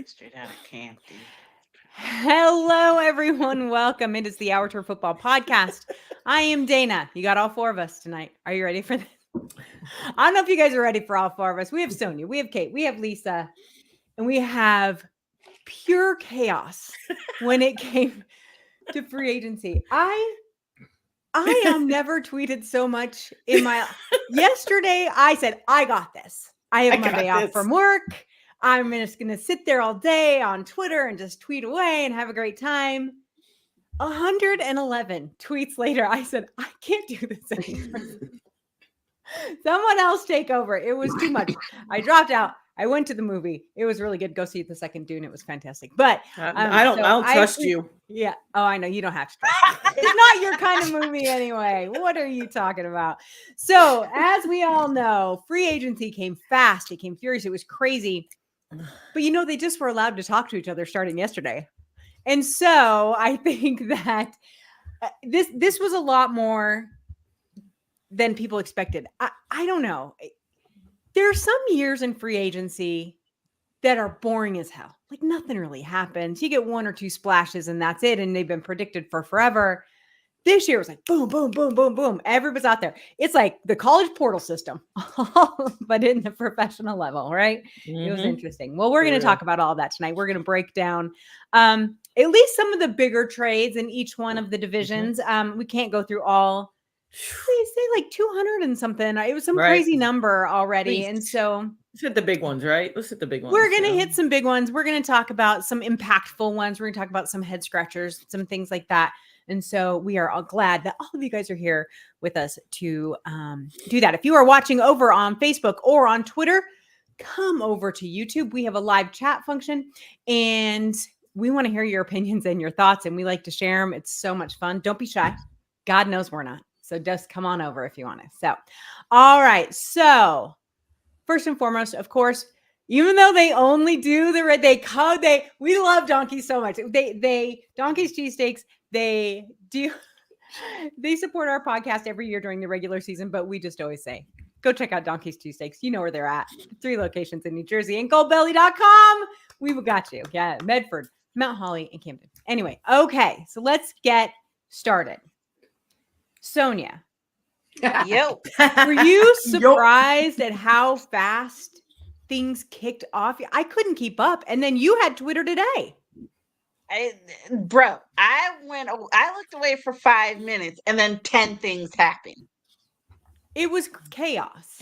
Straight out of camp, dude. Hello, everyone. Welcome. It is the Our Tour Football Podcast. I am Dana. You got all four of us tonight. Are you ready for this? I don't know if you guys are ready for all four of us. We have Sonia, we have Kate, we have Lisa, and we have pure chaos when it came to free agency. I am never tweeted so much in my yesterday. I said, I got this. I have my day off from work. I'm just going to sit there all day on Twitter and just tweet away and have a great time. 111 tweets later, I said, I can't do this anymore. Someone else take over. It was too much. I dropped out. I went to the movie. It was really good. Go see the second Dune. It was fantastic. But I don't trust you. Yeah. Oh, I know. You don't have to trust me. It's not your kind of movie anyway. What are you talking about? So as we all know, free agency came fast. It came furious. It was crazy. But they just were allowed to talk to each other starting yesterday. And so I think that this was a lot more than people expected. I don't know. There are some years in free agency that are boring as hell. Like nothing really happens. You get one or two splashes and that's it. And they've been predicted for forever. This year was like boom, boom, boom, boom, boom. Everybody's out there. It's like the college portal system, but in the professional level, right? Mm-hmm. It was interesting. Well, we're going to talk about all of that tonight. We're going to break down at least some of the bigger trades in each one of the divisions. Mm-hmm. We can't go through all. They say like 200 and something. It was some crazy number already. And so let's hit the big ones, right? Let's hit the big ones. We're going to hit some big ones. We're going to talk about some impactful ones. We're going to talk about some head scratchers, some things like that. And so we are all glad that all of you guys are here with us to do that. If you are watching over on Facebook or on Twitter, come over to YouTube. We have a live chat function and we want to hear your opinions and your thoughts. And we like to share them. It's so much fun. Don't be shy. God knows we're not. So just come on over if you want to. So, all right. So first and foremost, of course, even though they only do we love donkeys so much. Donkeys cheesesteaks. They support our podcast every year during the regular season, but we just always say, go check out Donkey's Cheesesteaks. You know where they're at. 3 locations in New Jersey and goldbelly.com. We've got you. Yeah. Medford, Mount Holly, and Camden. Anyway. Okay. So let's get started. Sonia. Yo. Were you surprised at how fast things kicked off? I couldn't keep up. And then you had Twitter today. I looked away for 5 minutes and then 10 things happened. It was chaos.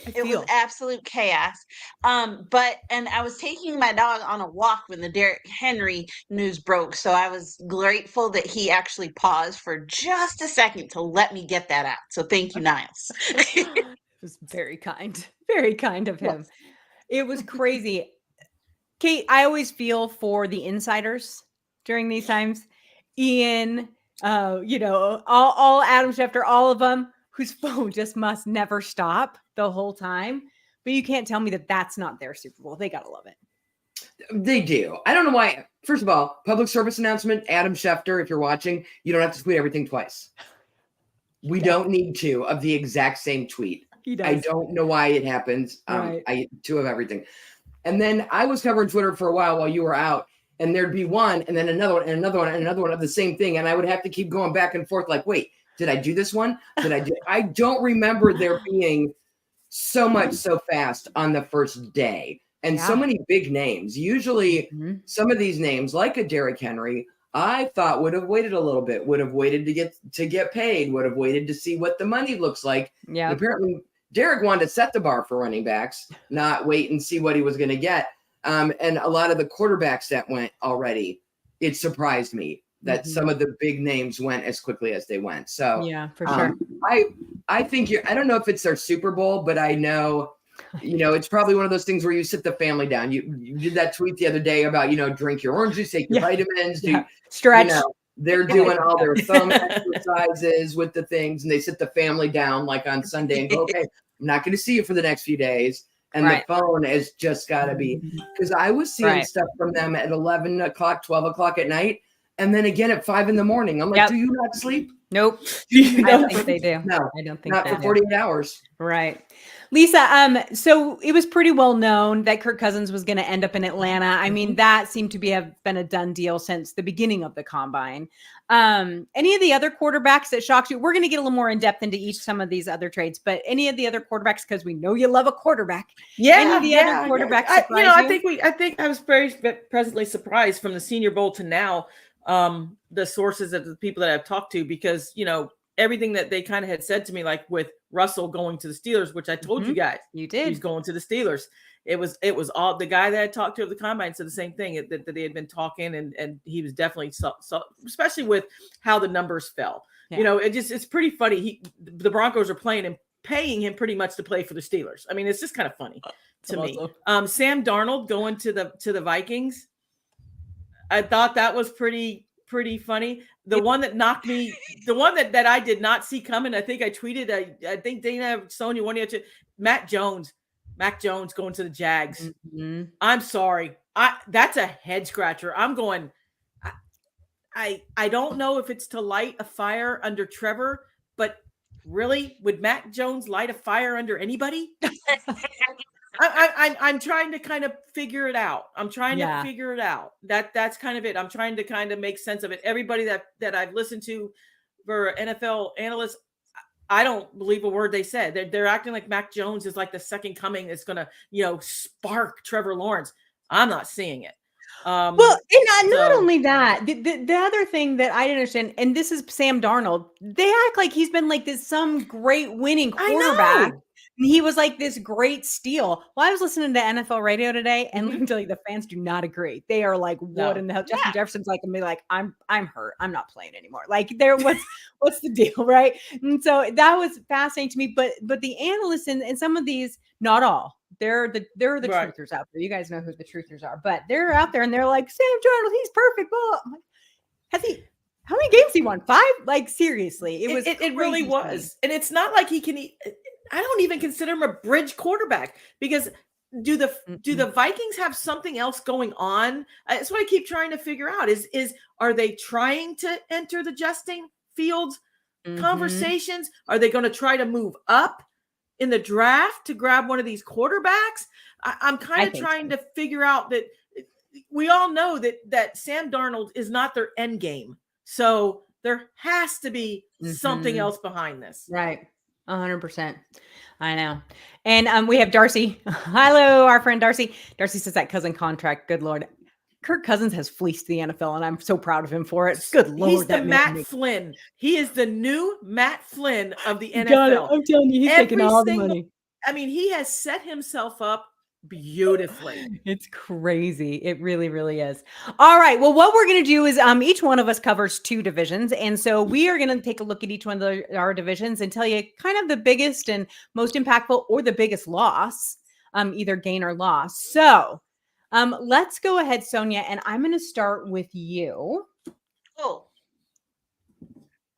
It was absolute chaos. And I was taking my dog on a walk when the Derrick Henry news broke. So I was grateful that he actually paused for just a second to let me get that out. So thank you, Niles. It was very kind of him. Yes. It was crazy. Kate, I always feel for the insiders during these times. Ian, all Adam Schefter, all of them, whose phone just must never stop the whole time. But you can't tell me that that's not their Super Bowl. They got to love it. They do. I don't know why. First of all, public service announcement, Adam Schefter, if you're watching, you don't have to tweet everything twice. We don't need 2 of the exact same tweet. He does. I don't know why it happens. Right. 2 of everything. And then I was covering Twitter for a while you were out, and there'd be one, and then another one, and another one, and another one of the same thing. And I would have to keep going back and forth like, wait, did I do this one? I don't remember there being so much so fast on the first day. And so many big names. Usually some of these names, like a Derrick Henry, I thought would have waited a little bit, would have waited to get paid, would have waited to see what the money looks like. Yeah. And apparently Derrick wanted to set the bar for running backs, not wait and see what he was going to get. And a lot of the quarterbacks that went already, it surprised me that some of the big names went as quickly as they went. So yeah, for sure. I think I don't know if it's their Super Bowl, but I know, it's probably one of those things where you sit the family down. You did that tweet the other day about, drink your orange juice, take your vitamins, stretch. They're doing all their thumb exercises with the things, and they sit the family down like on Sunday and go, okay, I'm not going to see you for the next few days. And the phone has just got to be, because I was seeing stuff from them at 11 o'clock, 12 o'clock at night. And then again at 5 a.m. I'm like, do you not sleep? Nope. You I know? don't think they do. No, I don't think not they for do. 48 hours. Right. Lisa, so it was pretty well known that Kirk Cousins was going to end up in Atlanta. I mean, that seemed to have been a done deal since the beginning of the combine. Any of the other quarterbacks that shocked you? We're going to get a little more in depth into some of these other trades, but any of the other quarterbacks, because we know you love a quarterback. Any of the other quarterbacks surprise you? I think I was very pleasantly surprised from the Senior Bowl to now. The sources of the people that I've talked to, because everything that they kind of had said to me, like with Russell going to the Steelers, which I told you guys, you did. He's going to the Steelers. It was all the guy that I talked to at the combine said the same thing, that they had been talking, and he was definitely so, especially with how the numbers fell. Yeah. It's pretty funny. The Broncos are paying him pretty much to play for the Steelers. I mean, it's just kind of funny to me. Sam Darnold going to the Vikings. I thought that was pretty funny. The one that knocked me, the one that I did not see coming. I think I tweeted. I think Dana, Sonia, one of you, Mac Jones going to the Jags. Mm-hmm. I'm sorry. That's a head scratcher. I'm going. I don't know if it's to light a fire under Trevor, but really, would Mac Jones light a fire under anybody? I'm trying to kind of figure it out. That's kind of it. I'm trying to kind of make sense of it. Everybody that I've listened to for NFL analysts, I don't believe a word they said. They're acting like Mac Jones is like the second coming that's going to, spark Trevor Lawrence. I'm not seeing it. Well, and not only that, the other thing that I didn't understand, and this is Sam Darnold, they act like he's been like some great winning quarterback. He was like this great steal. Well, I was listening to NFL radio today, and let me tell you, the fans do not agree. They are like, "What in the hell?" Justin Jefferson's like, I'm hurt. I'm not playing anymore. Like, what's the deal, right? And so that was fascinating to me. But the analysts and some of these, not all, they're the right. truthers out there. You guys know who the truthers are, but they're out there and they're like, Sam Darnold, he's perfect. Well, has he? How many games he won? 5? Like, seriously, it really was, and it's not like he can. I don't even consider him a bridge quarterback, because do the Vikings have something else going on? That's what I keep trying to figure out. Are they trying to enter the Justin Fields conversations? Are they going to try to move up in the draft to grab one of these quarterbacks? I'm kind of trying to figure out that we all know that Sam Darnold is not their end game. So there has to be something else behind this. Right. 100%. I know. And we have Darcy. Hello, our friend Darcy. Darcy says that cousin contract. Good Lord. Kirk Cousins has fleeced the NFL, and I'm so proud of him for it. Good Lord. He's the Matt Flynn. He is the new Matt Flynn of the NFL. I'm telling you, he's taking all the money. I mean, he has set himself up beautifully. It's crazy. It really, really is. All right. Well, what we're going to do is each one of us covers 2 divisions. And so we are going to take a look at each one of our divisions and tell you kind of the biggest and most impactful or the biggest loss, either gain or loss. So let's go ahead, Sonia, and I'm going to start with you. Cool.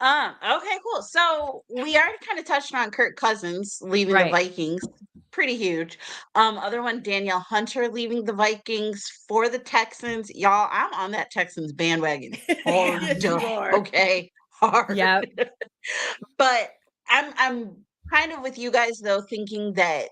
Okay, cool. So we already kind of touched on Kirk Cousins leaving the Vikings. Pretty huge. Other one, Danielle Hunter leaving the Vikings for the Texans. Y'all, I'm on that Texans bandwagon. Hard. Okay. Hard. Yeah. But I'm kind of with you guys though, thinking that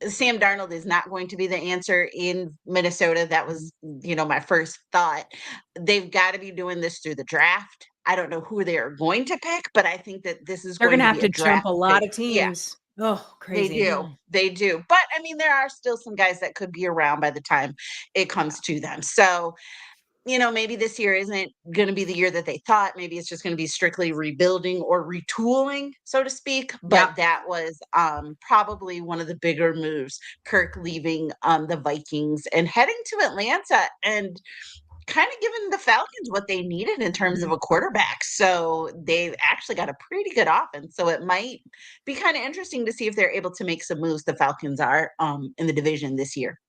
Sam Darnold is not going to be the answer in Minnesota. That was, my first thought. They've got to be doing this through the draft. I don't know who they are going to pick, but I think that this is they're going to have to jump a lot of teams. Yeah. Oh, crazy. They do. But I mean, there are still some guys that could be around by the time it comes to them. So, maybe this year isn't going to be the year that they thought. Maybe it's just going to be strictly rebuilding or retooling, so to speak. But that was probably one of the bigger moves, Kirk leaving the Vikings and heading to Atlanta and kind of giving the Falcons what they needed in terms of a quarterback. So they've actually got a pretty good offense. So it might be kind of interesting to see if they're able to make some moves, the Falcons are in the division this year.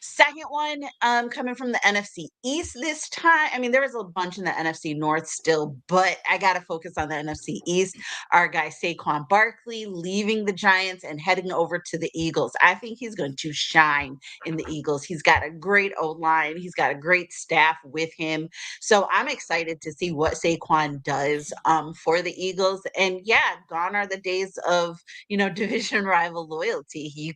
Second one, coming from the NFC East this time. I mean, there was a bunch in the NFC North still, but I got to focus on the NFC East. Our guy Saquon Barkley leaving the Giants and heading over to the Eagles. I think he's going to shine in the Eagles. He's got a great O-line. He's got a great staff with him. So I'm excited to see what Saquon does for the Eagles. And yeah, gone are the days of, division rival loyalty.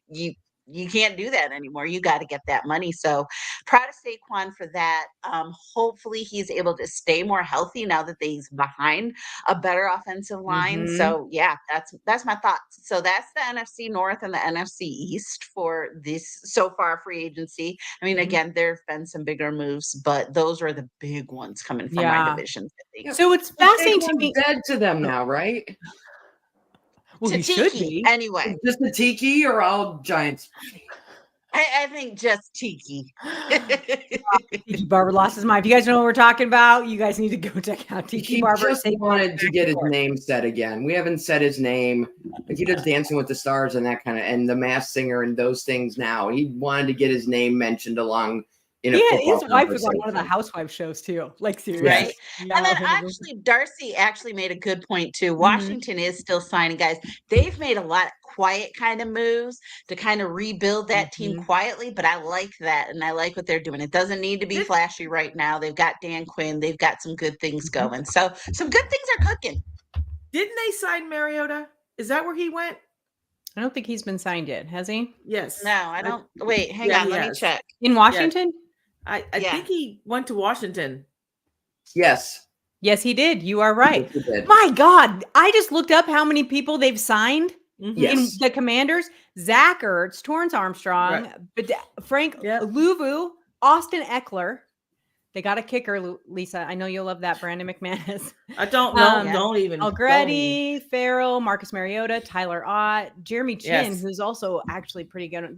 You can't do that anymore. You got to get that money. So proud of Saquon for that. Hopefully he's able to stay more healthy now that he's behind a better offensive line. Mhm. So yeah, that's my thoughts. So that's the NFC North and the NFC East for this so far free agency. I mean, again, there have been some bigger moves, but those are the big ones coming from our divisions. I think. So it's fascinating to me. Dead to them now, right? Well, To he should Tiki, be. anyway. Just the Tiki or all Giants? I think just Tiki. Tiki Barber lost his mind. If you guys know what we're talking about, you guys need to go check out Tiki He Barber. just wanted to get his name said again. We haven't said his name. Like he does Dancing with the Stars and that kind of, and The Masked Singer and those things now. He wanted to get his name mentioned along in a football his wife was on one of the conversation. Housewives shows too. Like seriously. Right. Yeah. And then actually, Darcy actually made a good point too. Washington is still signing guys. They've made a lot of quiet kind of moves to kind of rebuild that team quietly, but I like that. And I like what they're doing. It doesn't need to be flashy right now. They've got Dan Quinn. They've got some good things going. So some good things are cooking. Didn't they sign Mariota? Is that where he went? I don't think he's been signed yet, has he? Yes. No, I don't. Wait, hang Yeah, on. he Let me has. check. In Washington? I think he went to Washington. Yes. Yes, he did. You are right. Yes, he did. My God, I just looked up how many people they've signed in Yes. the Commanders. Zach Ertz, Torrance Armstrong, Frank Louvu, Austin Eckler. They got a kicker, Lisa. I know you'll love that. Brandon McManus. I don't know. Don't even. Algretti, Farrell, Marcus Mariota, Tyler Ott, Jeremy Chin, who's also actually pretty good.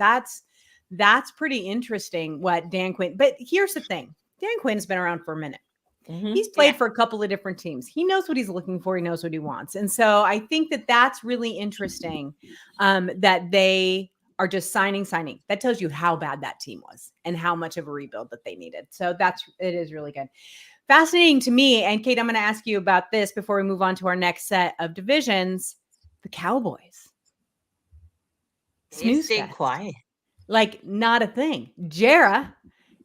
That's pretty interesting what Dan Quinn. But here's the thing. Dan Quinn's been around for a minute. He's played for a couple of different teams. He knows what he's looking for. He knows what he wants. And so I think that that's really interesting that they are just signing. That tells you how bad that team was and how much of a rebuild that they needed. So it is really good. Fascinating to me. And Kate, I'm going to ask you about this before we move on to our next set of divisions. The Cowboys. They stayed quiet. Like not a thing. Jera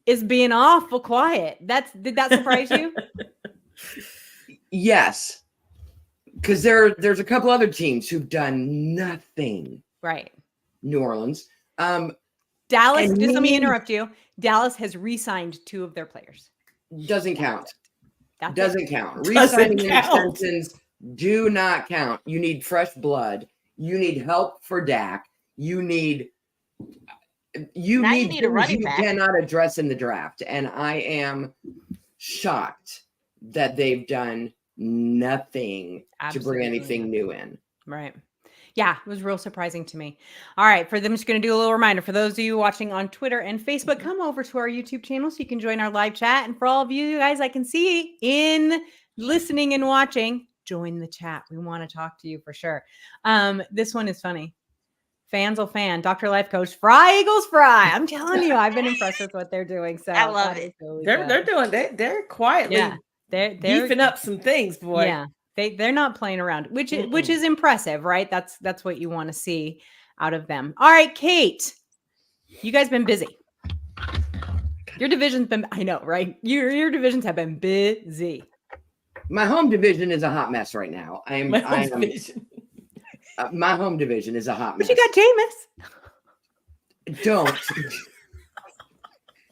is being awful quiet. Did that surprise you? Yes. Because there's a couple other teams who've done nothing. Right. New Orleans. Dallas, just let me interrupt you. Dallas has re-signed 2 of their players. Doesn't count. Doesn't count. Re-signing extensions do not count. You need fresh blood. You need help for Dak. You need a running back. Cannot address in the draft. And I am shocked that they've done nothing to bring anything new in. Right. Yeah, it was real surprising to me. All right, I'm just going to do a little reminder. For those of you watching on Twitter and Facebook, come over to our YouTube channel so you can join our live chat. And for all of you guys I can see in listening and watching, join the chat. We want to talk to you for sure. This one is funny. Fans will fan. Dr. Life Coach, Fry Eagles Fry. I'm telling you, I've been impressed with what they're doing. So I love it. Really They're quietly they're beefing up some things, boy. Yeah. They're not playing around, which is impressive, right? That's what you want to see out of them. All right, Kate, you guys been busy. Your division's been, I know, right? Your divisions have been busy. My home division is a hot mess right now. My home division is a hot mess. But you got Jameis. Don't.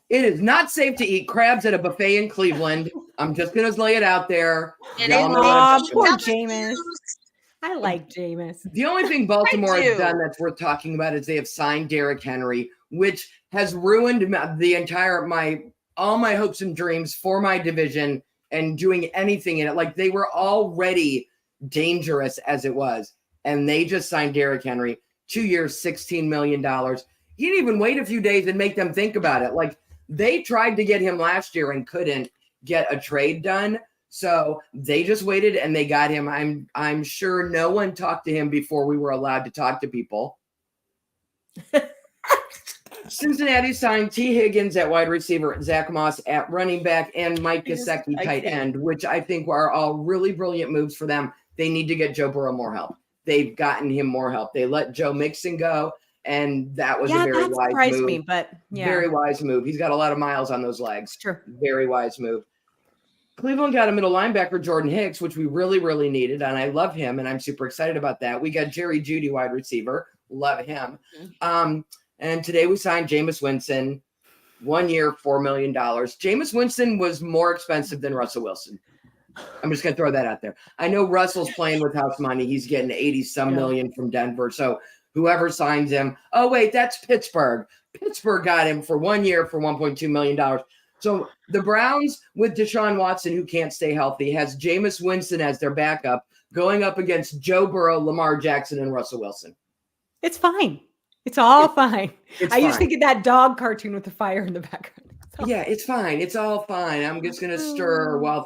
It is not safe to eat crabs at a buffet in Cleveland. I'm just going to lay it out there. Poor Jameis. I like Jameis. The only thing Baltimore has done that's worth talking about is they have signed Derrick Henry, which has ruined all my hopes and dreams for my division and doing anything in it. Like they were already dangerous as it was. And they just signed Derrick Henry, 2 years, $16 million. He didn't even wait a few days and make them think about it. Like they tried to get him last year and couldn't get a trade done. So they just waited and they got him. I'm sure no one talked to him before we were allowed to talk to people. Cincinnati signed T. Higgins at wide receiver, Zach Moss at running back, and Mike Gesicki tight end, which I think are all really brilliant moves for them. They need to get Joe Burrow more help. They've gotten him more help. They let Joe Mixon go, and that was a very wise move. Me, but very wise move. He's got a lot of miles on those legs. True. Very wise move. Cleveland got a middle linebacker, Jordan Hicks, which we really, really needed, and I love him, and I'm super excited about that. We got Jerry Jeudy, wide receiver. Love him. And today we signed Jameis Winston, 1 year, $4 million. Jameis Winston was more expensive than Russell Wilson. I'm just going to throw that out there. I know Russell's playing with house money. He's getting 80-some million from Denver. So whoever signs him, oh, wait, that's Pittsburgh. Pittsburgh got him for 1 year for $1.2 million. So the Browns with Deshaun Watson, who can't stay healthy, has Jameis Winston as their backup going up against Joe Burrow, Lamar Jackson, and Russell Wilson. It's fine. It's all fine. I used to think of that dog cartoon with the fire in the background. Yeah, it's fine. It's all fine. I'm just going to stir while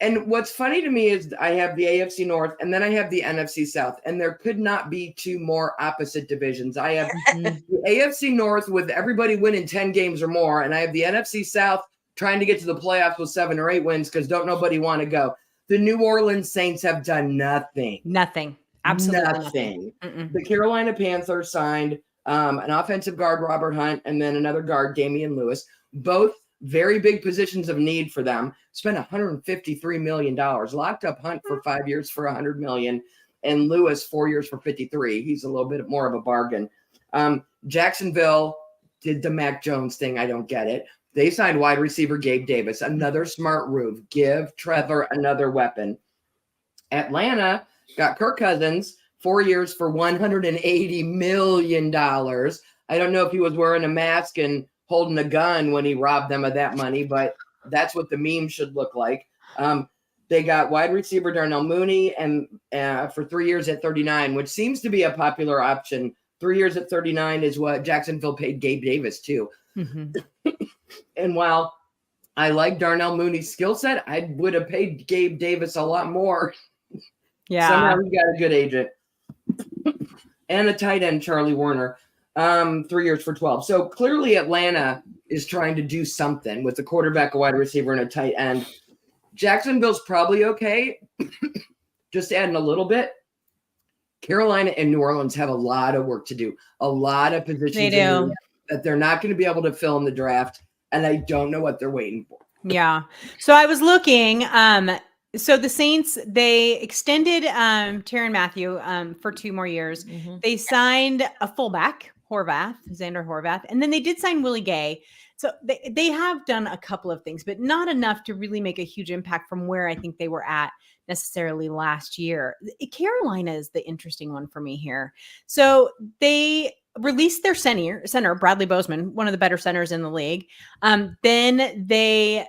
and what's funny to me is I have the AFC North and then I have the NFC South, and there could not be two more opposite divisions. I have the AFC North with everybody winning 10 games or more, and I have the NFC South trying to get to the playoffs with 7 or 8 wins because don't nobody want to go. The New Orleans Saints have done nothing. Nothing. Absolutely nothing. The Carolina Panthers signed an offensive guard, Robert Hunt, and then another guard, Damian Lewis. Both very big positions of need for them. Spent $153 million. Locked up Hunt for 5 years for $100 million, and Lewis 4 years for 53. He's a little bit more of a bargain. Jacksonville did the Mac Jones thing. I don't get it. They signed wide receiver Gabe Davis. Another smart move. Give Trevor another weapon. Atlanta got Kirk Cousins, 4 years for $180 million. I don't know if he was wearing a mask and holding a gun when he robbed them of that money, but that's what the meme should look like. They got wide receiver Darnell Mooney and for 3 years at 39, which seems to be a popular option. 3 years at 39 is what Jacksonville paid Gabe Davis too. And while I like Darnell Mooney's skill set, I would have paid Gabe Davis a lot more. Yeah. Somehow he got a good agent. And a tight end, Charlie Warner. 3 years for 12. So clearly Atlanta is trying to do something with a quarterback, a wide receiver, and a tight end. Jacksonville's probably okay. Just adding a little bit. Carolina and New Orleans have a lot of work to do. A lot of positions they do. That they're not going to be able to fill in the draft. And I don't know what they're waiting for. Yeah. So I was looking, so the Saints, they extended Tyrann Mathieu for 2 more years. They signed a fullback, Xander Horvath, and then they did sign Willie Gay. So they have done a couple of things, but not enough to really make a huge impact from where I think they were at necessarily last year. Carolina is the interesting one for me here. So they released their center, Bradley Bozeman, one of the better centers in the league. Then they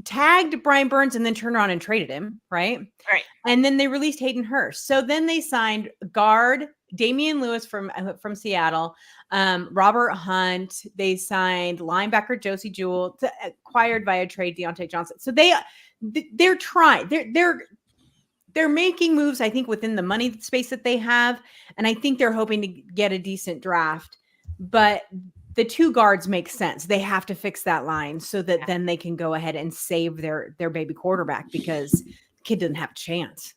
tagged Brian Burns and then turned around and traded him, right? Right. And then they released Hayden Hurst. So then they signed guard Damian Lewis from Seattle, Robert Hunt. They signed linebacker Josie Jewell, acquired via trade Deontay Johnson. So they're trying. They're making moves, I think, within the money space that they have, and I think they're hoping to get a decent draft. But the 2 guards make sense. They have to fix that line so that then they can go ahead and save their baby quarterback, because the kid didn't have a chance.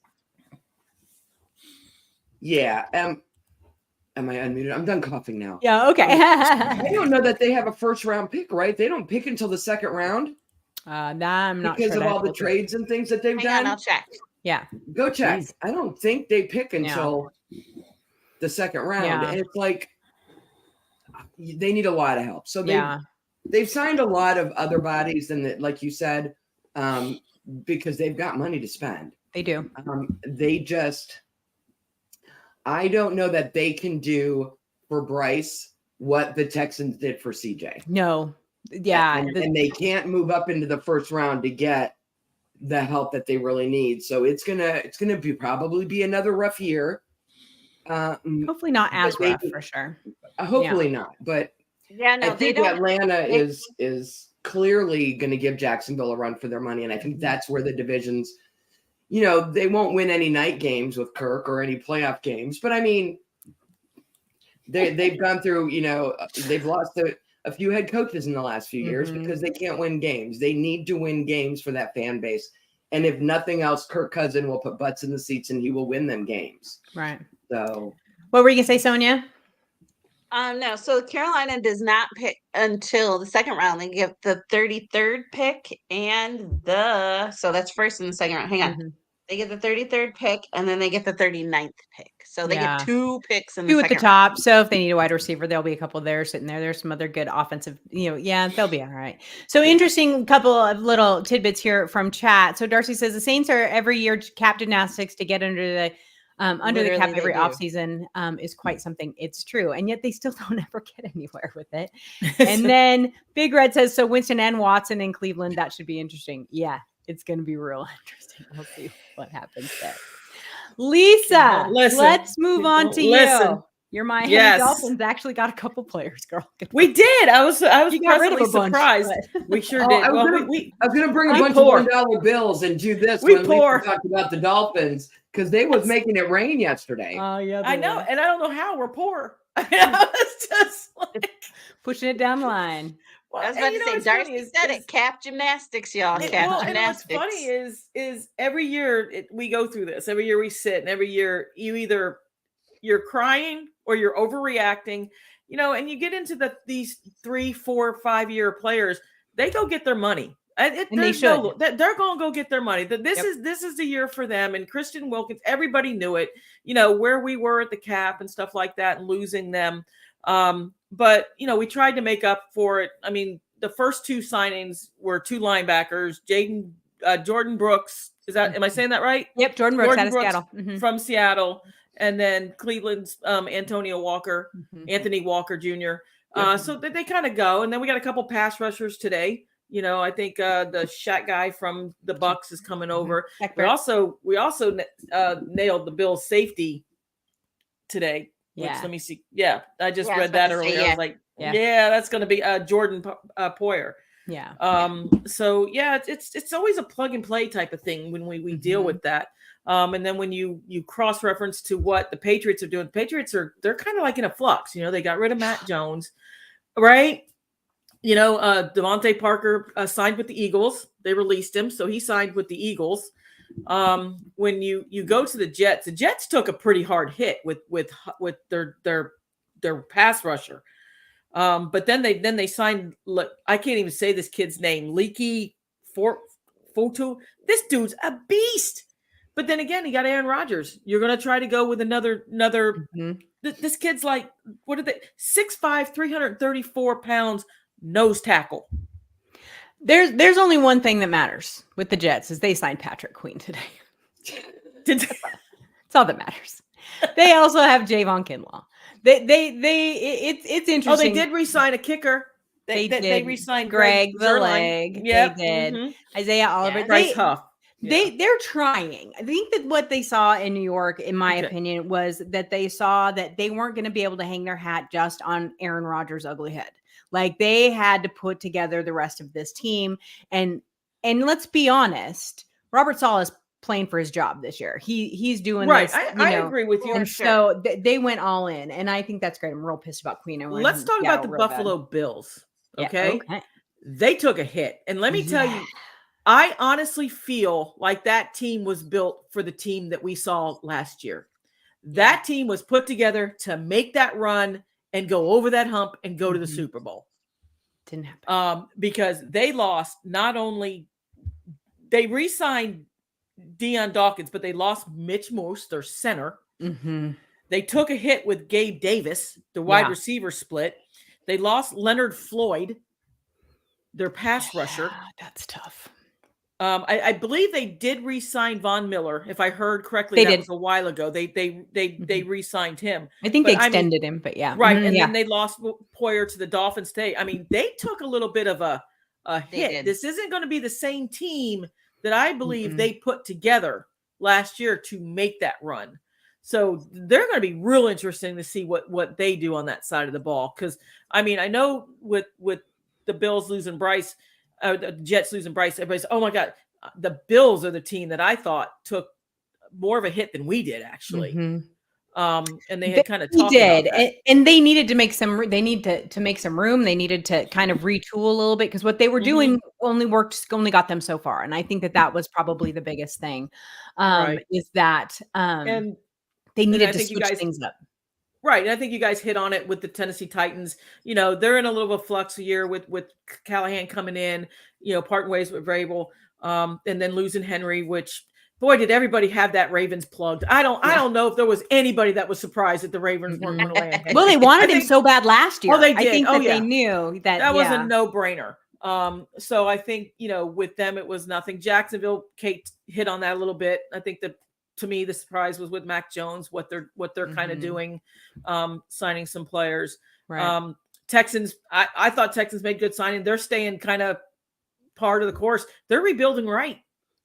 Yeah. Am I unmuted? I'm done coughing now. Yeah. Okay. I don't know that they have a first round pick, right? They don't pick until the second round. Nah, I'm not because sure of all the trades and things that they've Hang done. on, I'll check. Yeah. Go check. Jeez. I don't think they pick until the second round. Yeah. And it's like they need a lot of help. So they've signed a lot of other bodies, and like you said, because they've got money to spend. They do. I don't know that they can do for Bryce what the Texans did for CJ. No. Yeah. And they can't move up into the first round to get the help that they really need. So it's gonna be probably be another rough year. Hopefully not as rough, for sure. Hopefully not. But I think Atlanta is clearly going to give Jacksonville a run for their money, and I think that's where the divisions. They won't win any night games with Kirk or any playoff games, but I mean, they've gone through. They've lost a few head coaches in the last few years because they can't win games. They need to win games for that fan base. And if nothing else, Kirk Cousins will put butts in the seats and he will win them games. Right. So what were you gonna say, Sonia? No, so Carolina does not pick until the second round. They give the 33rd pick and so that's first and the second round. Hang on. They get the 33rd pick and then they get the 39th pick. So they get 2 picks in the two second at the top. So if they need a wide receiver, there'll be a couple there sitting there. There's some other good offensive, they'll be all right. So interesting couple of little tidbits here from chat. So Darcy says the Saints are every year cap gymnastics to get under the cap every offseason is quite something. It's true. And yet they still don't ever get anywhere with it. And then Big Red says, so Winston and Watson in Cleveland, that should be interesting. Yeah, it's going to be real interesting. We'll see what happens there. Lisa, let's move on to you. Your Miami Dolphins actually got a couple players, girl. We did. I was pleasantly surprised. We sure did. I was going to bring a bunch of $1 bills and do this when we talked about the Dolphins because they was making it rain yesterday. Oh yeah, I know, and I don't know how we're poor. It's just like pushing it down the line. Well, I was about to say, Darcy said it. Cap gymnastics, y'all. Cap gymnastics. And what's funny is every year we go through this. Every year we sit, and every year you're crying or you're overreacting, and you get into these 3, 4, 5 year players. They go get their money. And they should. They're going to go get their money. This is the year for them. And Christian Wilkins, everybody knew it. Where we were at the cap and stuff like that, and losing them. But we tried to make up for it. I mean, the first 2 signings were 2 linebackers, Jordan Brooks. Am I saying that right? Yep, Jordan Brooks out of Seattle. From Seattle, and then Cleveland's Anthony Walker Jr. So they kind of go, and then we got a couple pass rushers today. I think the Shaq guy from the Bucks is coming over. We also nailed the Bills safety today. Which, let me see. Yeah, I just read that earlier. I was like, that's going to be Jordan Poyer. Yeah. So it's always a plug and play type of thing when we deal with that. And then when you cross reference to what the Patriots are doing, the Patriots they're kind of like in a flux. They got rid of Matt Jones, right? Devontae Parker signed with the Eagles. They released him, so he signed with the Eagles. When you go to the Jets took a pretty hard hit with their pass rusher. But then they signed. Look, I can't even say this kid's name. Leaky Fotu. This dude's a beast. But then again, he got Aaron Rodgers. You're going to try to go with another. This kid's like, what are they? 6'5", 334 pounds, nose tackle. There's only one thing that matters with the Jets is they signed Patrick Queen today. That's all that matters. They also have Javon Kinlaw. It's interesting. Oh, they did re-sign a kicker. They re-signed Greg the Leg. Yep. They did. Isaiah Oliver. Bryce Huff. They're trying. I think that what they saw in New York, in my opinion, was that they saw that they weren't going to be able to hang their hat just on Aaron Rodgers' ugly head. Like they had to put together the rest of this team. And let's be honest, Robert Saleh is playing for his job this year. He's doing right. This, I agree with you. And so they went all in. And I think that's great. I'm real pissed about Queen. Let's talk about the Buffalo Bills. Okay? They took a hit. And let me tell you, I honestly feel like that team was built for the team that we saw last year. That team was put together to make that run and go over that hump and go to the Super Bowl. Didn't happen. Because they lost they re-signed Deion Dawkins, but they lost Mitch Morse, their center. Mm-hmm. They took a hit with Gabe Davis, the wide receiver split. They lost Leonard Floyd, their pass rusher. That's tough. I believe they did re-sign Von Miller. If I heard correctly, that was a while ago. They re-signed him. I think they extended him, but yeah. Right. And then they lost Poyer to the Dolphins today. I mean, they took a little bit of a hit. This isn't going to be the same team that I believe they put together last year to make that run. So they're going to be real interesting to see what they do on that side of the ball. Because, I mean, I know with the Bills losing Bryce, the Jets losing Bryce, everybody's, oh my God, the Bills are the team that I thought took more of a hit than we did, actually. And they had kind of He talked did, about that. and they needed to make some. They need to make some room. They needed to kind of retool a little bit because what they were doing only got them so far. And I think that was probably the biggest thing, Right. is that And they needed I to think you switch guys things up. Right. And I think you guys hit on it with the Tennessee Titans. You know, they're in a little bit of flux a year with Callahan coming in, you know, parting ways with Vrabel, and then losing Henry, which boy, did everybody have that Ravens plugged. I don't know if there was anybody that was surprised that the Ravens weren't going to land Henry. Well, they wanted him so bad last year. Oh, they did. I think that they knew that was a no-brainer. So I think, you know, with them, it was nothing. Jacksonville, Kate hit on that a little bit. I think that, to me, the surprise was with Mac Jones, what they're kind of doing, signing some players. Right. Texans, I thought Texans made good signing. They're staying kind of part of the course. They're rebuilding right.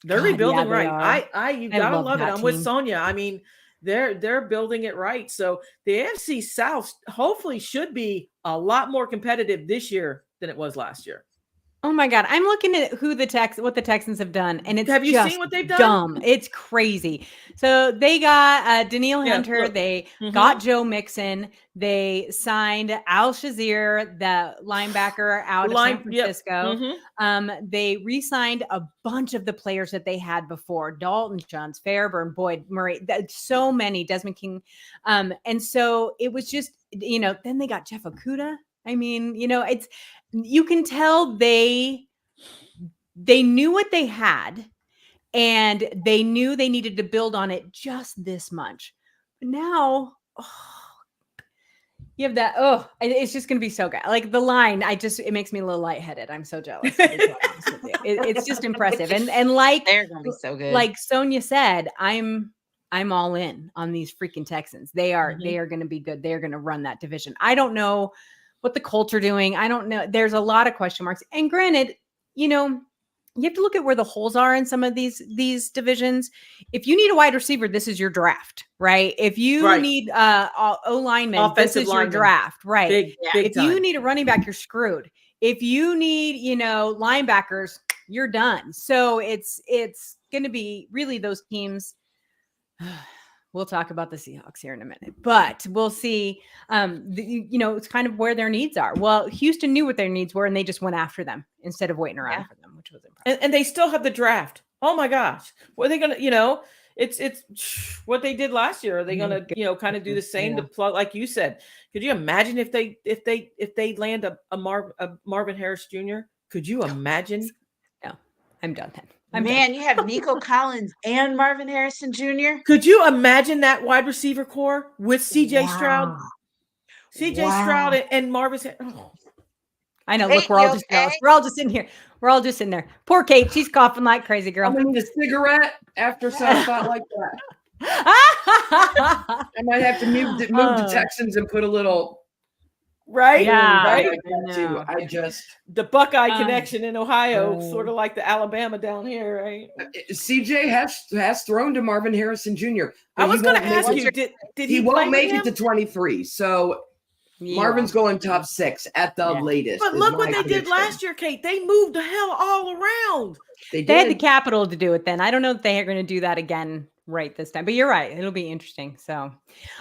They're rebuilding right. You gotta love it. I'm with Sonia. I mean, they're building it right. So the AFC South hopefully should be a lot more competitive this year than it was last year. Oh my God. I'm looking at what the Texans have done, and it's have you just seen what they've done? Dumb. It's crazy. So they got Danielle Hunter, they got Joe Mixon, they signed Al Shazier, the linebacker out of San Francisco. They re-signed a bunch of the players that they had before: Dalton Jones, Fairburn, Boyd, Murray, so many, Desmond King. And so it was just, you know, then they got Jeff Okudah. I mean, you know, you can tell they knew what they had, and they knew they needed to build on it just this much. But now, you have that. It's just going to be so good. Like the line, it makes me a little lightheaded. I'm so jealous. It's just impressive. And like, they're going to be so good. Like Sonia said, I'm all in on these freaking Texans. They are going to be good. They're going to run that division. I don't know what the Colts are doing. I don't know. There's a lot of question marks. And granted, you know, you have to look at where the holes are in some of these divisions. If you need a wide receiver, this is your draft, right? If you need O-lineman, this is your draft, right? Big if time. you need a running back, you're screwed. If you need, you know, linebackers, you're done. So it's going to be really those teams. We'll talk about the Seahawks here in a minute, but we'll see. You know, it's kind of where their needs are. Well, Houston knew what their needs were, and they just went after them instead of waiting around for them, which was impressive. And they still have the draft. Oh my gosh, what are they gonna? You know, it's what they did last year. Are they gonna, you know, kind of do the same to plug? Like you said, could you imagine if they land a Marvin Harris Jr.? Could you imagine? No, I'm done then. You have Nico Collins and Marvin Harrison Jr. Could you imagine that wide receiver core with CJ Stroud? Stroud and Marvin. I know. Look, we're all just jealous. We're all just in here. We're all just in there. Poor Kate. She's coughing like crazy, girl. I'm gonna need a cigarette after some thought like that. I might have to move the Texans and put a little. Right. Yeah. Right. I just the Buckeye connection in Ohio, sort of like the Alabama down here, right? CJ has thrown to Marvin Harrison Jr. I was going to ask you, did he won't make it to 23? So Marvin's going top 6 at the latest. But look what they did last year, Kate. They moved the hell all around. They had the capital to do it then. I don't know if they are going to do that again right this time, but you're right. It'll be interesting. So,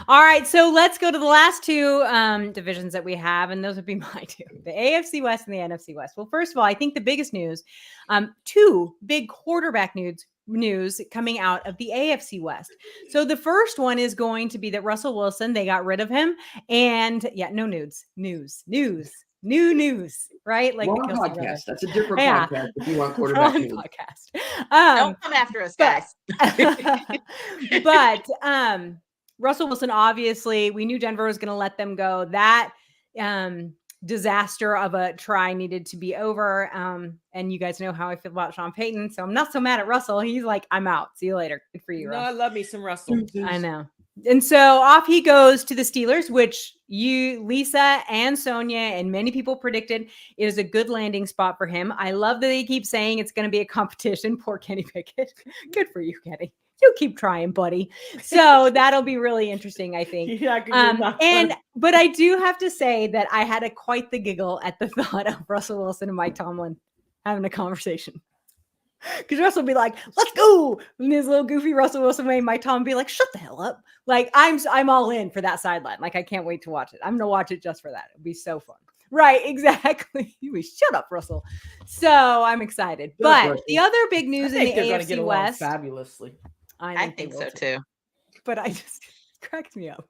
all right. So let's go to the last two divisions that we have. And those would be my two, the AFC West and the NFC West. Well, first of all, I think the biggest news, 2 big quarterback news coming out of the AFC West. So the first one is going to be that Russell Wilson, they got rid of him, and new news, right? Like the podcast. That's a different podcast if you want quarterback news. Podcast. Don't come after us, guys. But Russell Wilson, obviously, we knew Denver was going to let them go. That disaster of a try needed to be over. And you guys know how I feel about Sean Payton, so I'm not so mad at Russell. He's like, I'm out. See you later. Good for you, No, Russ. I love me some Russell. I know. And so off he goes to the Steelers, which you, Lisa and Sonia and many people predicted is a good landing spot for him. I love that they keep saying it's going to be a competition. Poor Kenny Pickett. Good for you, Kenny. You keep trying, buddy. So that'll be really interesting, I think. But I do have to say that I had quite the giggle at the thought of Russell Wilson and Mike Tomlin having a conversation. Because Russell would be like, let's go. And his little goofy Russell Wilson way, my Tom would be like, shut the hell up. Like, I'm all in for that sideline. Like, I can't wait to watch it. I'm going to watch it just for that. It'll be so fun. Right, exactly. Shut up, Russell. So I'm excited. But the other big news in the AFC West. Fabulously. I think so too. But I just cracks me up.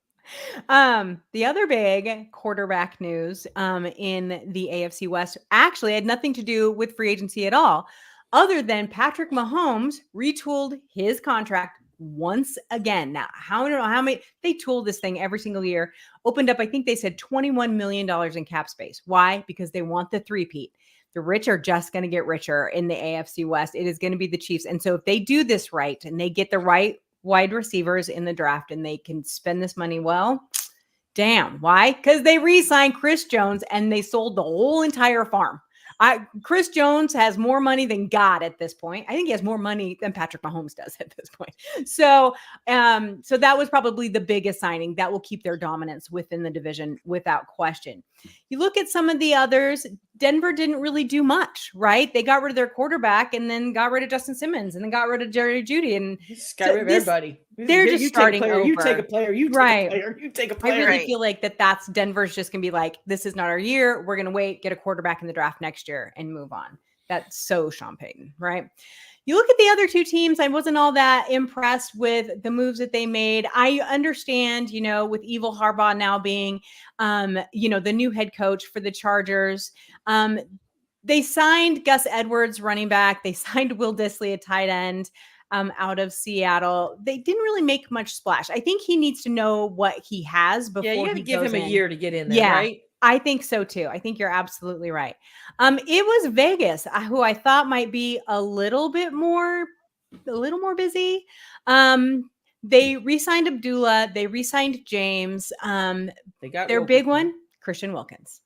The other big quarterback news in the AFC West actually had nothing to do with free agency at all, other than Patrick Mahomes retooled his contract once again. Now, I don't know how many they tool this thing every single year. Opened up, I think they said $21 million in cap space. Why? Because they want the three-peat. The rich are just going to get richer in the AFC West. It is going to be the Chiefs. And so if they do this right and they get the right wide receivers in the draft and they can spend this money well, damn. Why? Because they re-signed Chris Jones and they sold the whole entire farm. Chris Jones has more money than God at this point. I think he has more money than Patrick Mahomes does at this point. So that was probably the biggest signing that will keep their dominance within the division without question. You look at some of the others, Denver didn't really do much, right? They got rid of their quarterback and then got rid of Justin Simmons and then got rid of Jerry Jeudy and got rid of everybody. They're just starting over. You take a player. You take a player. You take a player. I really feel like that's Denver's just going to be like, this is not our year. We're going to wait, get a quarterback in the draft next year and move on. That's so Sean Payton, right? You look at the other two teams, I wasn't all that impressed with the moves that they made. I understand, with Evil Harbaugh now being, the new head coach for the Chargers. They signed Gus Edwards, running back. They signed Will Dissly, a tight end, out of Seattle. They didn't really make much splash. I think he needs to know what he has before you got to give him a year to get in there, right? I think so too. I think you're absolutely right. It was Vegas, who I thought might be a little more busy. They re-signed Abdullah. They re-signed James. They got their big one, Christian Wilkins.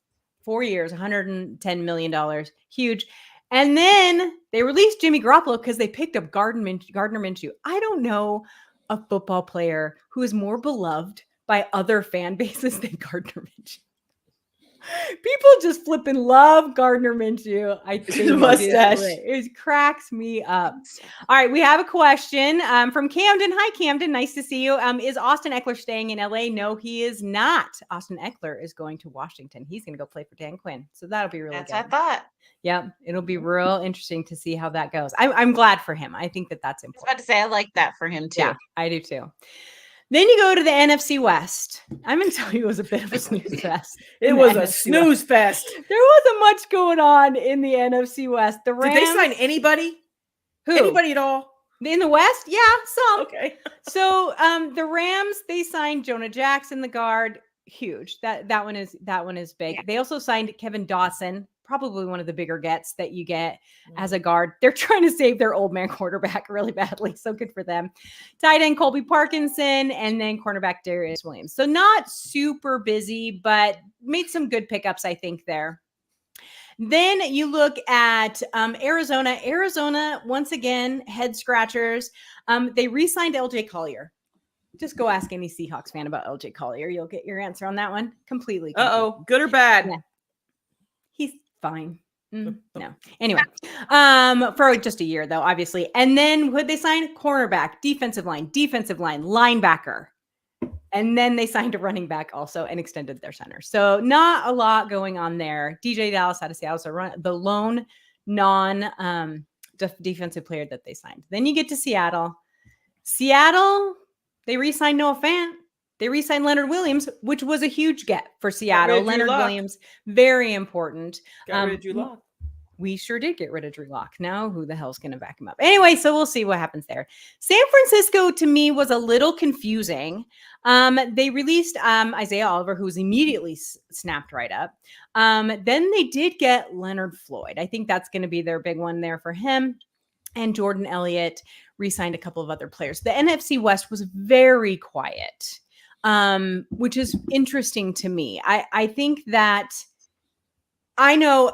4 years, $110 million. Huge. And then they released Jimmy Garoppolo because they picked up Gardner Minshew. I don't know a football player who is more beloved by other fan bases than Gardner Minshew. People just flipping love Gardner Minshew. I think the mustache. It cracks me up. All right, we have a question from Camden. Hi, Camden. Nice to see you. Is Austin Eckler staying in LA? No, he is not. Austin Eckler is going to Washington. He's going to go play for Dan Quinn. So that'll be really good. That's what I thought. Yeah, it'll be real interesting to see how that goes. I'm glad for him. I think that's important. I was about to say, I like that for him too. Yeah, I do too. Then you go to the NFC West. I'm going to tell you, it was a bit of a snooze fest. It was a snooze fest. There wasn't much going on in the NFC West. The Rams. Did they sign anybody? Who? Anybody at all? In the West? Yeah, some. Okay. So the Rams, they signed Jonah Jackson, the guard. Huge. That one is big. Yeah. They also signed Kevin Dawson, probably one of the bigger gets that you get as a guard. They're trying to save their old man quarterback really badly. So good for them. Tight end Colby Parkinson, and then cornerback Darius Williams. So not super busy, but made some good pickups, I think, there. Then you look at Arizona. Arizona, once again, head scratchers. They re-signed LJ Collier. Just go ask any Seahawks fan about LJ Collier. You'll get your answer on that one completely. Uh-oh. Good or bad? Yeah. He's fine. No. Anyway, for just a year, though, obviously. And then would they sign cornerback, defensive line, linebacker. And then they signed a running back also and extended their center. So not a lot going on there. DJ Dallas out of Seattle, so the lone non-defensive player that they signed. Then you get to Seattle. They re-signed Noah Fant. They re-signed Leonard Williams, which was a huge get for Seattle. Leonard Williams, very important. Got rid of Drew Lock. We sure did get rid of Drew Lock. Now who the hell's going to back him up? Anyway, so we'll see what happens there. San Francisco, to me, was a little confusing. They released Isaiah Oliver, who was immediately snapped right up. Then they did get Leonard Floyd. I think that's going to be their big one there for him. And Jordan Elliott re-signed a couple of other players. The NFC West was very quiet, which is interesting to me. I think that I know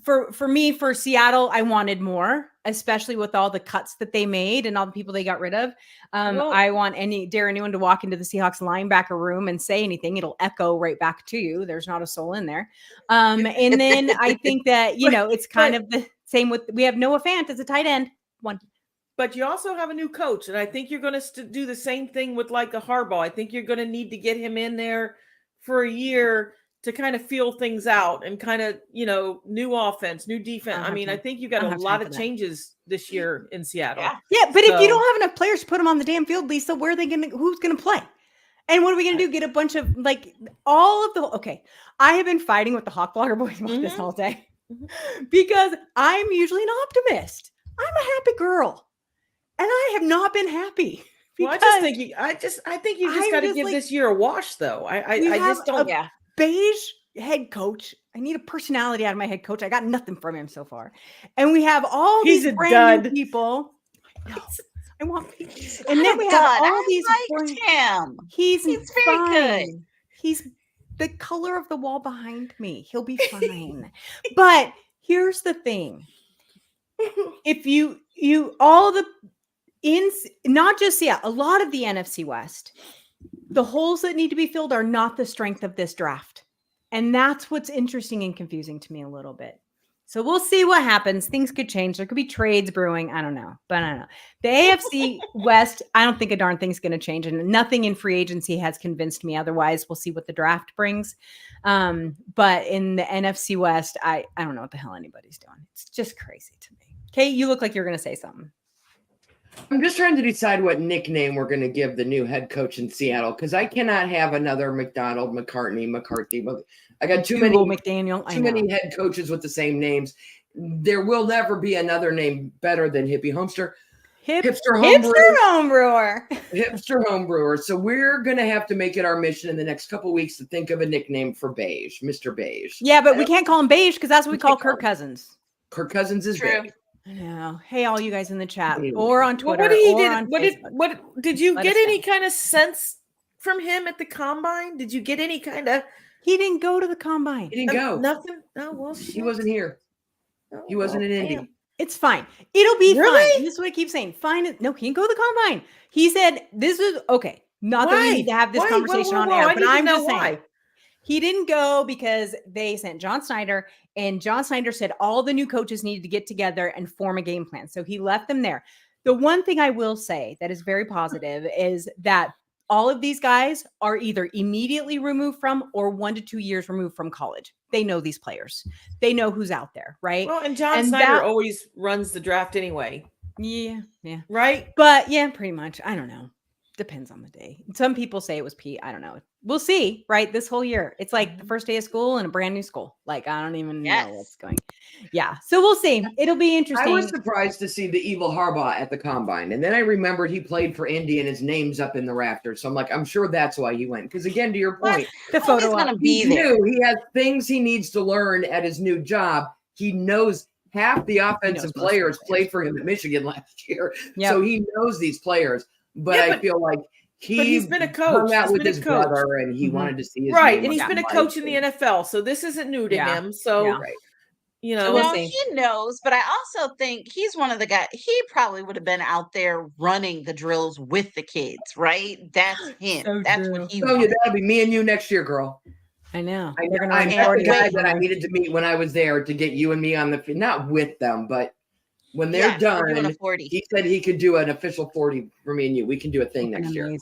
for me, for Seattle, I wanted more, especially with all the cuts that they made and all the people they got rid of. I dare anyone to walk into the Seahawks linebacker room and say anything. It'll echo right back to you. There's not a soul in there. And then I think that, it's kind of the same with, we have Noah Fant as a tight end. one. But you also have a new coach, and I think you're going to do the same thing with like a Harbaugh. I think you're going to need to get him in there for a year to kind of feel things out and kind of, new offense, new defense. I mean, I think you got a lot of changes this year in Seattle. Yeah, but if you don't have enough players to put them on the damn field, Lisa, where are they going to? Who's going to play? And what are we going to do? Get a bunch of okay. I have been fighting with the Hawk Blogger boys about this all day because I'm usually an optimist. I'm a happy girl. And I have not been happy. Well, I think you just got to give this year a wash, though. I just don't. Beige head coach. I need a personality out of my head coach. I got nothing from him so far. And we have all these brand new people. I want peace. And then we have all these. Him. He's very good. He's the color of the wall behind me. He'll be fine. But here's the thing. If not just a lot of the NFC West, the holes that need to be filled are not the strength of this draft. And that's what's interesting and confusing to me a little bit. So we'll see what happens. Things could change. There could be trades brewing. I don't know. But I don't know. The AFC West, I don't think a darn thing's going to change. And nothing in free agency has convinced me otherwise. We'll see what the draft brings. But in the NFC West, I don't know what the hell anybody's doing. It's just crazy to me. Kate, you look like you're going to say something. I'm just trying to decide what nickname we're going to give the new head coach in Seattle, because I cannot have another McCarthy. I got too many head coaches with the same names. There will never be another name better than Hippie Homester. Hipster homebrewer. So we're going to have to make it our mission in the next couple of weeks to think of a nickname for Beige, Mr. Beige. Yeah, but we can't call him Beige because that's what we call Kirk Cousins. Kirk Cousins is Beige. I know. Hey, all you guys in the chat or on Twitter. What did you get any kind of sense from him at the combine? Did you get any kind of? He didn't go to the combine. He didn't go. Nothing. Oh well, he wasn't here. He wasn't in Indy. It's fine. It'll be fine. This is what I keep saying. Fine. No, he didn't go to the combine. He said this is okay. Not that we need to have this conversation on air, but I'm just saying. He didn't go because they sent John Snyder, and John Snyder said all the new coaches needed to get together and form a game plan. So he left them there. The one thing I will say that is very positive is that all of these guys are either immediately removed from or 1 to 2 years removed from college. They know these players. They know who's out there, right? Well, and John Snyder always runs the draft anyway. Yeah. Right? But yeah, pretty much. I don't know. Depends on the day. Some people say it was Pete. I don't know. We'll see, right? This whole year. It's like the first day of school and a brand new school. Like, I don't even know what's going. Yeah. So we'll see. It'll be interesting. I was surprised to see the evil Harbaugh at the combine. And then I remembered he played for Indy and his name's up in the rafters. So I'm like, I'm sure that's why he went. Because again, to your point, the photo going to be there. He has things he needs to learn at his new job. He knows half the offensive players played for him at Michigan last year. Yep. So he knows these players. But I feel like he's been a coach. Hung out with his brother, and he wanted to see his and he's been a coach in the NFL, so this isn't new to him. So, he knows. But I also think he's one of the guys. He probably would have been out there running the drills with the kids, right? That's him. So that's what he. So that'll be me and you next year, girl. I know. I'm the guy that I needed to meet when I was there to get you and me on the not with them, but. When they're done, he said he could do an official 40 for me and you. We can do a thing next year.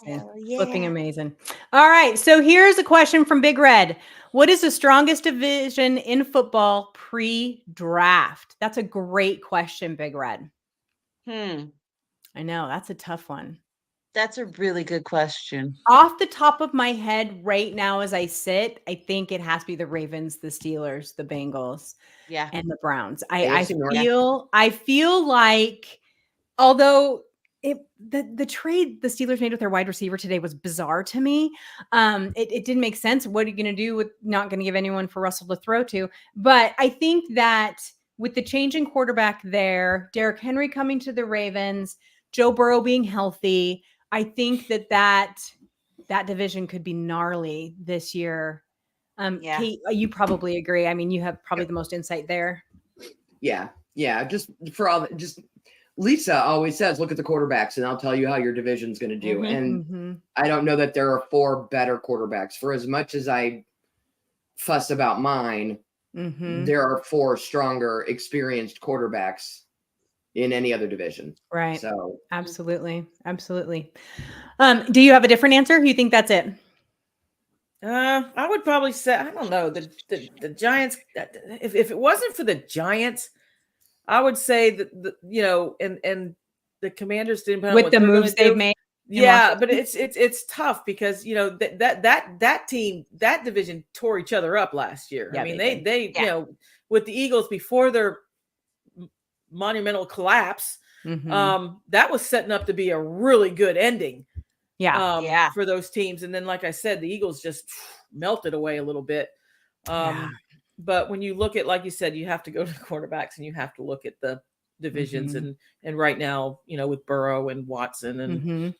Flipping amazing. All right. So here's a question from Big Red. What is the strongest division in football pre-draft? That's a great question, Big Red. I know. That's a tough one. That's a really good question. Off the top of my head right now as I sit, I think it has to be the Ravens, the Steelers, the Bengals, and the Browns. I feel like, although the trade the Steelers made with their wide receiver today was bizarre to me. It didn't make sense. What are you going to do with not going to give anyone for Russell to throw to? But I think that with the change in quarterback there, Derrick Henry coming to the Ravens, Joe Burrow being healthy, I think that division could be gnarly this year. Kate, you probably agree. I mean, you have probably the most insight there. Yeah. Just Lisa always says, look at the quarterbacks and I'll tell you how your division's going to do. And I don't know that there are 4 better quarterbacks. For as much as I fuss about mine, there are 4 stronger, experienced quarterbacks in any other division. Right. So Absolutely. Absolutely. Do you have a different answer? You think that's it? I would probably say, I don't know, the Giants, if it wasn't for the Giants, I would say that and the Commanders didn't put on With what the they're moves gonna they've do. made. Yeah, but it's tough because that team, that division tore each other up last year. Yeah, I mean, they they with the Eagles before their monumental collapse, that was setting up to be a really good ending. Yeah. For those teams. And then, like I said, the Eagles just melted away a little bit. But when you look at, like you said, you have to go to the quarterbacks and you have to look at the divisions. And right now, with Burrow and Watson and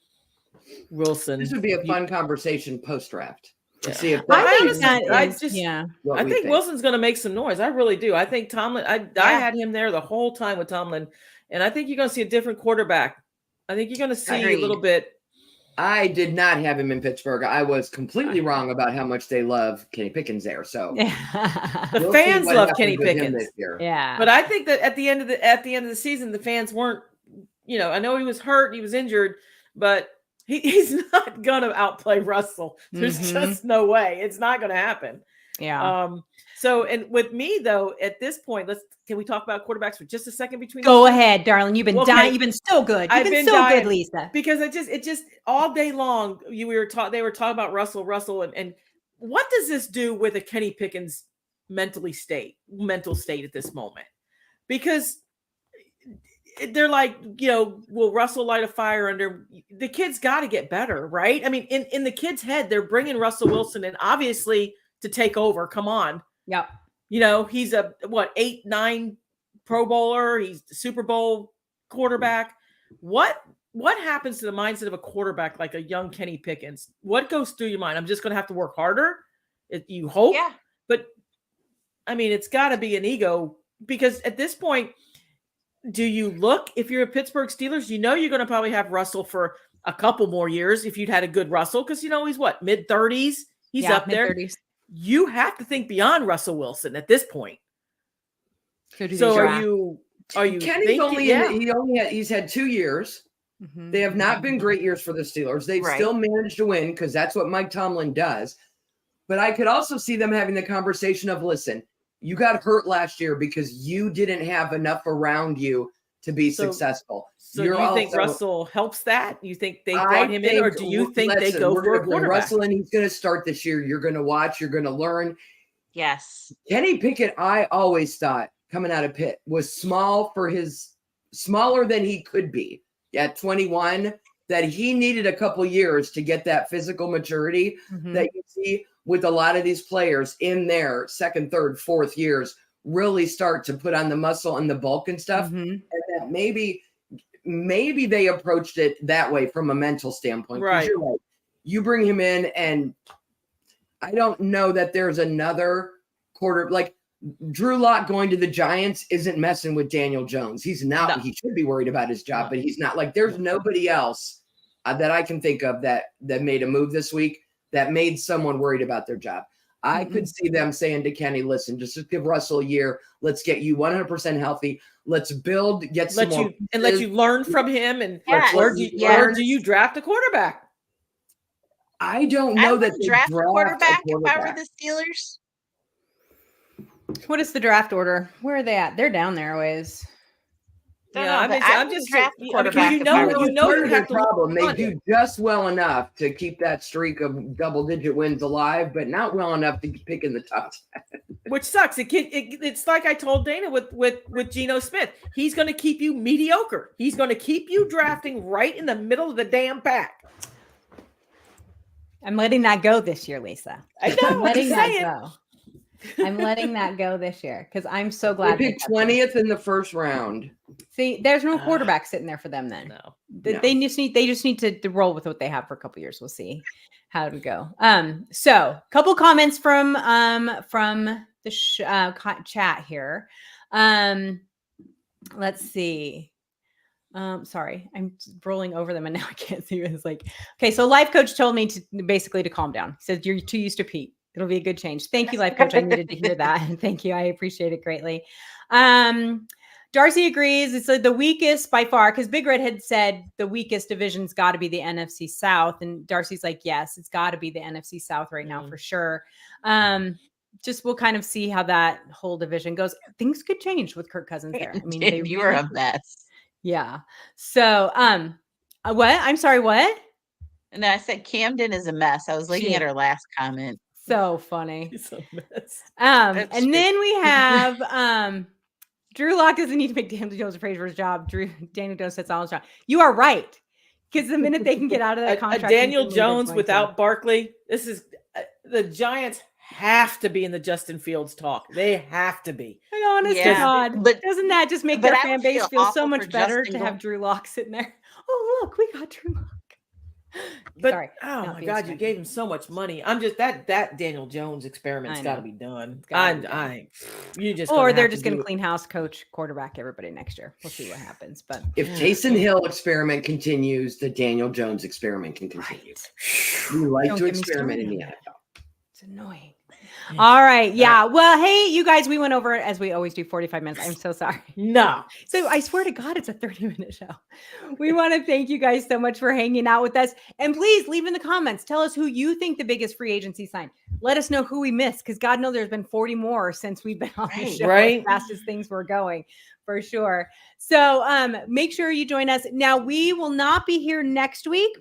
Wilson. This would be a fun conversation post-draft. To see if I think Wilson's going to make some noise. I really do. I think Tomlin, I had him there the whole time with Tomlin. And I think you're going to see a different quarterback. I think you're going to see a little bit. I did not have him in Pittsburgh. I was completely wrong about how much they love Kenny Pickens there. So the fans love Kenny Pickens this year. Yeah. But I think that at the end of the season, the fans weren't, I know he was hurt, he was injured, but he's not gonna outplay Russell. There's just no way. It's not gonna happen. Yeah. So, and with me though, at this point, can we talk about quarterbacks for just a second between? Go ahead, darling. You've been dying. You've been so good. You've been so good, Lisa. Because it just all day long they were talking about Russell, and what does this do with a Kenny Pickens mental state at this moment? Because they're like, will Russell light a fire under the kid's got to get better, right? I mean, in the kid's head, they're bringing Russell Wilson in obviously to take over. Come on. Yep. He's a 8-9 Pro Bowler. He's the Super Bowl quarterback. What happens to the mindset of a quarterback like a young Kenny Pickens? What goes through your mind? I'm just going to have to work harder. You hope, but I mean, it's got to be an ego, because at this point, do you look, if you're a Pittsburgh Steelers, you're going to probably have Russell for a couple more years if you'd had a good Russell, because he's what, mid-30s? He's up there. You have to think beyond Russell Wilson at this point. So are you Kenny's he's had 2 years. They have not been great years for the Steelers. They've still managed to win because that's what Mike Tomlin does. But I could also see them having the conversation of, listen, you got hurt last year because you didn't have enough around you to be successful. So you think Russell helps that? You think they brought him in, or do you think they go for a quarterback? Russell, and he's going to start this year. You're going to watch. You're going to learn. Yes. Kenny Pickett, I always thought coming out of Pitt was smaller than he could be at 21. That he needed a couple years to get that physical maturity that you see with a lot of these players in their second, third, fourth years, really start to put on the muscle and the bulk and stuff. And that maybe they approached it that way from a mental standpoint. Right. You're right. You bring him in, and I don't know that there's another quarter like Drew Lock going to the Giants isn't messing with Daniel Jones. He's not. No. He should be worried about his job, but he's not. Like, there's nobody else that I can think of that made a move this week that made someone worried about their job. I could see them saying to Kenny, listen, just give Russell a year. Let's get you 100% healthy. Let's build, let you learn from him. And where do you draft a quarterback? I don't know that they draft a quarterback if I were the Steelers. What is the draft order? Where are they at? They're down there ways. I'm just quarterback. You have problem. They do just well enough to keep that streak of double-digit wins alive, but not well enough to pick in the top 10. Which sucks. It's like I told Dana with Geno Smith. He's going to keep you mediocre. He's going to keep you drafting right in the middle of the damn pack. I'm letting that go this year, Lisa. I know. I'm letting that go. I'm letting that go this year because I'm so glad they picked 20th in the first round. See, there's no quarterback sitting there for them then. No. They just need to roll with what they have for a couple years. We'll see how to go. So couple comments from the chat here. Let's see. Sorry, I'm rolling over them and now I can't see. It's like, okay, so life coach told me to calm down. He said, you're too used to Pete. It'll be a good change. Thank you, life coach. I needed to hear that. Thank you. I appreciate it greatly. Darcy agrees. It's the weakest by far, because Big Red had said the weakest division's got to be the NFC South, and Darcy's like, yes, it's got to be the NFC South right now for sure. Just we'll kind of see how that whole division goes. Things could change with Kirk Cousins there. I mean, you were a mess. Yeah. So, what? I'm sorry, what? No, I said Camden is a mess. I was looking at her last comment. So funny. He's a mess. And then we have Drew Lock doesn't need to make Daniel Jones afraid for his job. Daniel Jones sets on his job. You are right. Because the minute they can get out of that contract, Daniel Jones without Barkley, this is the Giants have to be in the Justin Fields talk. They have to be. Honest to God. But doesn't that just make their fan base feel so much better to have Drew Lock sitting there? Oh, look, we got Drew Lock. But sorry, oh my God, you gave him so much money. I'm just that Daniel Jones experiment's got to be done. Or they're just going to clean house, coach, quarterback everybody next year. We'll see what happens. But if Taysom Hill experiment continues, the Daniel Jones experiment can continue. We like to experiment in the NFL. It's annoying. All right. Yeah. Well, hey, you guys, we went over it as we always do 45 minutes. I'm so sorry. No. So I swear to God, it's a 30-minute show. We want to thank you guys so much for hanging out with us. And please leave in the comments. Tell us who you think the biggest free agency sign. Let us know who we missed, because God knows there's been 40 more since we've been on the show. Right. As fast as things were going, for sure. So make sure you join us. Now, we will not be here next week,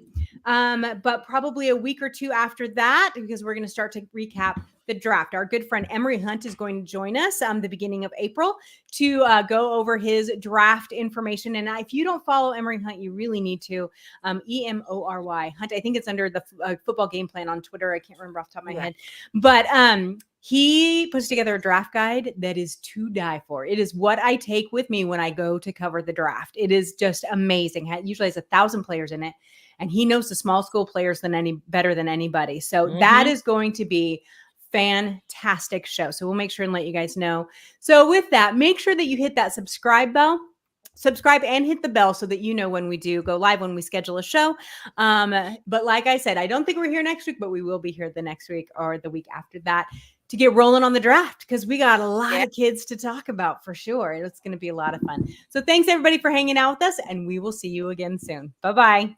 but probably a week or two after that, because we're going to start to recap the draft. Our good friend Emery Hunt is going to join us the beginning of April to go over his draft information. And if you don't follow Emery Hunt, you really need to. EMORY Hunt. I think it's under the football game plan on Twitter. I can't remember off the top of my head, but he puts together a draft guide that is to die for. It is what I take with me when I go to cover the draft. It is just amazing. It usually has 1,000 players in it, and he knows the small school players better than anybody. So that is going to be fantastic show. So we'll make sure and let you guys know. So with that, make sure that you hit that subscribe and hit the bell so that you know when we do go live, when we schedule a show. But like I said, I don't think we're here next week, but we will be here the next week or the week after that to get rolling on the draft, because we got a lot of kids to talk about for sure. It's going to be a lot of fun. So thanks everybody for hanging out with us, and we will see you again soon. Bye-bye.